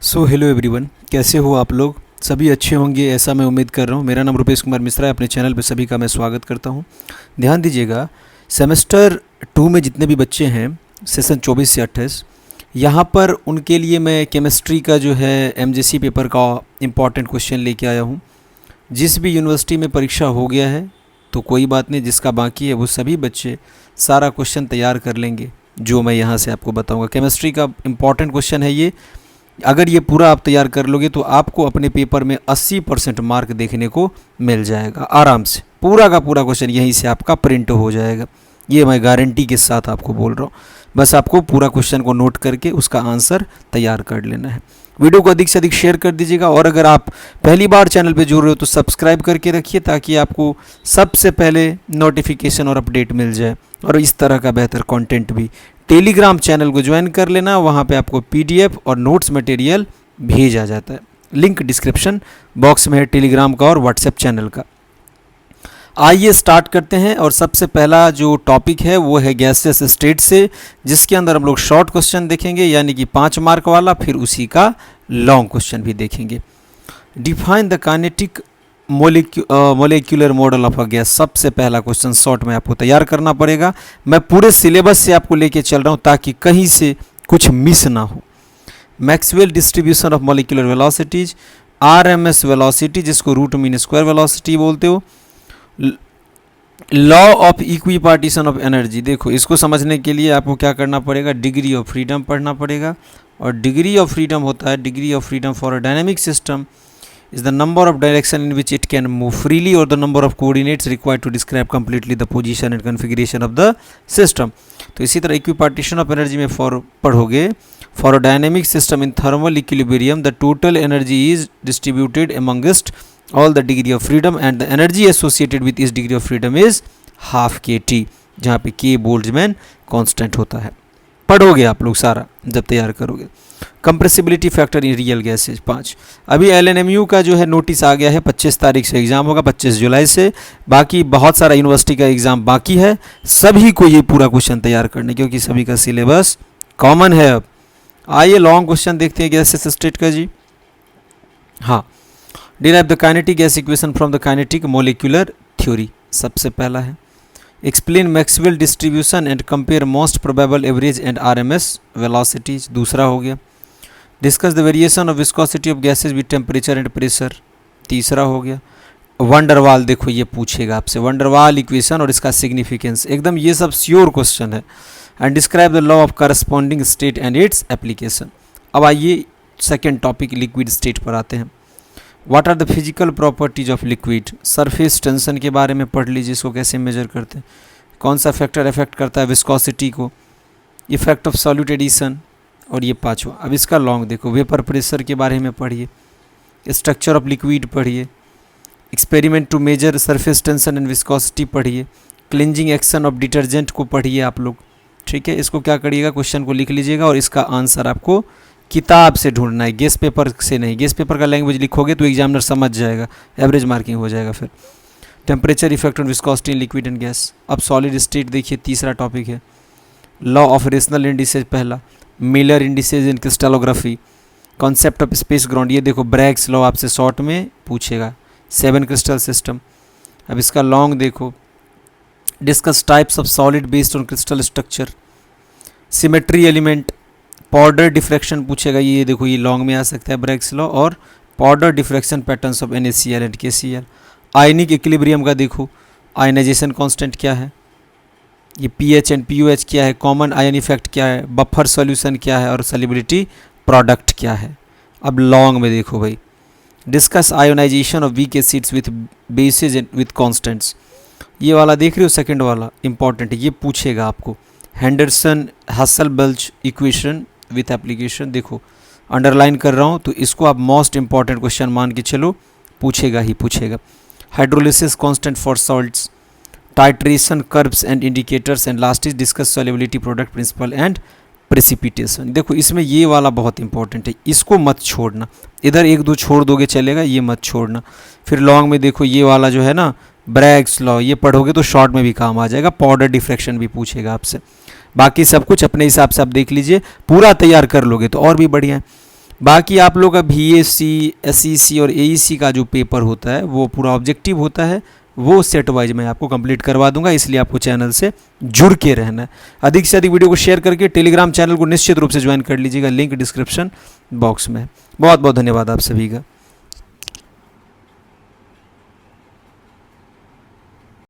So hello everyone, कैसे हो आप लोग? सभी अच्छे होंगे ऐसा मैं उम्मीद कर रहा हूँ। मेरा नाम रुपेश कुमार मिश्रा है। अपने चैनल पे सभी का मैं स्वागत करता हूँ। ध्यान दीजिएगा, सेमेस्टर 2 में जितने भी बच्चे हैं सेशन 24 से 28, यहाँ पर उनके लिए मैं केमिस्ट्री का जो है एमजेसी पेपर का इम्पॉर्टेंट क्वेश्चन लेके आया हूँ। जिस भी यूनिवर्सिटी में परीक्षा हो गया है तो कोई बात नहीं, जिसका बाकी है वो सभी बच्चे सारा क्वेश्चन तैयार कर लेंगे जो मैं यहाँ से आपको बताऊँगा। केमिस्ट्री का इम्पॉर्टेंट क्वेश्चन है ये। अगर ये पूरा आप तैयार कर लोगे तो आपको अपने पेपर में 80% मार्क देखने को मिल जाएगा आराम से। पूरा का पूरा क्वेश्चन यहीं से आपका प्रिंट हो जाएगा, ये मैं गारंटी के साथ आपको बोल रहा हूँ। बस आपको पूरा क्वेश्चन को नोट करके उसका आंसर तैयार कर लेना है। वीडियो को अधिक से अधिक शेयर कर दीजिएगा और अगर आप पहली बार चैनल पे जुड़ रहे हो तो सब्सक्राइब करके रखिए ताकि आपको सबसे पहले नोटिफिकेशन और अपडेट मिल जाए। और इस तरह का बेहतर कंटेंट भी टेलीग्राम चैनल को ज्वाइन कर लेना, वहाँ पे आपको पीडीएफ और नोट्स मटेरियल भेजा जाता है। लिंक डिस्क्रिप्शन बॉक्स में है टेलीग्राम का और व्हाट्सएप चैनल का। आइए स्टार्ट करते हैं। और सबसे पहला जो टॉपिक है वो है गैसियस स्टेट से, जिसके अंदर हम लोग शॉर्ट क्वेश्चन देखेंगे यानी कि 5 मार्क वाला, फिर उसी का लॉन्ग क्वेश्चन भी देखेंगे। Define the kinetic molecular model of a gas, सबसे पहला क्वेश्चन शॉर्ट में आपको तैयार करना पड़ेगा। मैं पूरे सिलेबस से आपको लेके चल रहा हूँ ताकि कहीं से कुछ मिस ना हो। Maxwell distribution of molecular velocities, RMS velocity जिसको रूट मीन स्क्वायर वेलोसिटी बोलते हो, law of equipartition of energy. देखो, इसको समझने के लिए आपको क्या करना पड़ेगा, डिग्री ऑफ फ्रीडम पढ़ना पड़ेगा। और डिग्री ऑफ फ्रीडम होता है, degree of freedom for a dynamic system is the number of direction in which it can move freely or the number of coordinates required to describe completely the position and configuration of the system। तो इसी तरह equipartition of energy में पढ़ोगे, for a dynamic system in thermal equilibrium the total energy is distributed amongst all the degree of freedom and the energy associated with each degree of freedom is half kT, जहाँ पे k Boltzmann constant होता है। पढ़ोगे आप लोग सारा जब तैयार करोगे। Compressibility factor in real gases 5। अभी एलएनएमयू का जो है नोटिस आ गया है, 25 तारीख से एग्ज़ाम होगा, 25 जुलाई से। बाकी बहुत सारा यूनिवर्सिटी का एग्ज़ाम बाकी है। सभी को ये पूरा क्वेश्चन तैयार करने, क्योंकि सभी का सिलेबस कॉमन है। अब आइए लॉन्ग क्वेश्चन देखते हैं गैसेस स्टेट का जी। हाँ, derive the kinetic gas equation from the kinetic molecular theory, सबसे पहला है। Explain Maxwell distribution and compare most probable average and RMS velocities, दूसरा हो गया। Discuss the variation of viscosity of gases with temperature and pressure, तीसरा हो गया। Van der Waals, देखो ये पूछेगा आपसे वंडरवाल इक्वेशन और इसका सिग्निफिकेंस, एकदम ये सब श्योर क्वेश्चन है। And describe the law of corresponding state and its application. अब आइए सेकेंड टॉपिक लिक्विड स्टेट पर आते हैं। What are the physical properties of liquid, surface tension के बारे में पढ़ लीजिए, इसको कैसे मेजर करते हैं, कौन सा फैक्टर इफेक्ट करता है विस्कोसिटी को, इफेक्ट ऑफ सॉल्यूट एडिशन, और ये 5वां। अब इसका लॉन्ग देखो, वेपर प्रेशर के बारे में पढ़िए, स्ट्रक्चर ऑफ लिक्विड पढ़िए, experiment to measure surface tension and viscosity पढ़िए, क्लिंजिंग एक्शन ऑफ डिटर्जेंट को पढ़िए आप लोग। ठीक है, इसको क्या करिएगा, क्वेश्चन को लिख लीजिएगा और इसका आंसर आपको किताब से ढूंढना है, गेस पेपर से नहीं। गेस पेपर का लैंग्वेज लिखोगे तो एग्जामिनर समझ जाएगा, एवरेज मार्किंग हो जाएगा। फिर temperature effect on viscosity in liquid and gas. अब सॉलिड स्टेट देखिए, तीसरा टॉपिक है। लॉ ऑफ रेशनल इंडिसेज पहला, Miller indices in crystallography, concept of space ground, ये देखो ब्रैग्स लॉ आपसे शॉर्ट में पूछेगा, 7 क्रिस्टल सिस्टम। अब इसका लॉन्ग देखो, discuss types of solid based on crystal structure, symmetry element, powder diffraction पूछेगा, ये देखो ये लॉन्ग में आ सकता है ब्रैग्स लॉ, और powder diffraction patterns of NaCl and KCl। Ionic equilibrium का देखो, आयनाइजेशन कांस्टेंट क्या है, ये pH एंड pOH क्या है, कॉमन आयन इफेक्ट क्या है, बफर सॉल्यूशन क्या है, और सॉल्युबिलिटी प्रोडक्ट क्या है। अब लॉन्ग में देखो भाई, discuss ionization of weak acids with bases and with constants, ये वाला देख रहे हो, सेकेंड वाला इंपॉर्टेंट है, ये पूछेगा आपको। हेंडरसन हसल-बल्च इक्वेशन विथ एप्लीकेशन, देखो अंडरलाइन कर रहा हूँ तो इसको आप मोस्ट इंपॉर्टेंट क्वेश्चन मान के चलो, पूछेगा ही पूछेगा। Hydrolysis constant for salts, titration curves and indicators, and last is discuss solubility product principle and precipitation. देखो इसमें ये वाला बहुत इंपॉर्टेंट है, इसको मत छोड़ना, इधर 1-2 छोड़ दोगे चलेगा, ये मत छोड़ना। फिर लॉन्ग में देखो ये वाला जो है ना ब्रैग्स लॉ, ये पढ़ोगे तो शॉर्ट में भी काम आ जाएगा, पाउडर डिफ्रैक्शन भी पूछेगा आपसे। बाकी सब कुछ अपने हिसाब से आप देख लीजिए, पूरा तैयार कर लोगे तो और भी बढ़िया है। बाकी आप लोग का VAC, SEC और AEC का जो पेपर होता है वो पूरा ऑब्जेक्टिव होता है, वो सेट वाइज मैं आपको कंप्लीट करवा दूंगा, इसलिए आपको चैनल से जुड़ के रहना है। अधिक से अधिक वीडियो को शेयर करके टेलीग्राम चैनल को निश्चित रूप से ज्वाइन कर लीजिएगा, लिंक डिस्क्रिप्शन बॉक्स में है। बहुत बहुत धन्यवाद आप सभी का।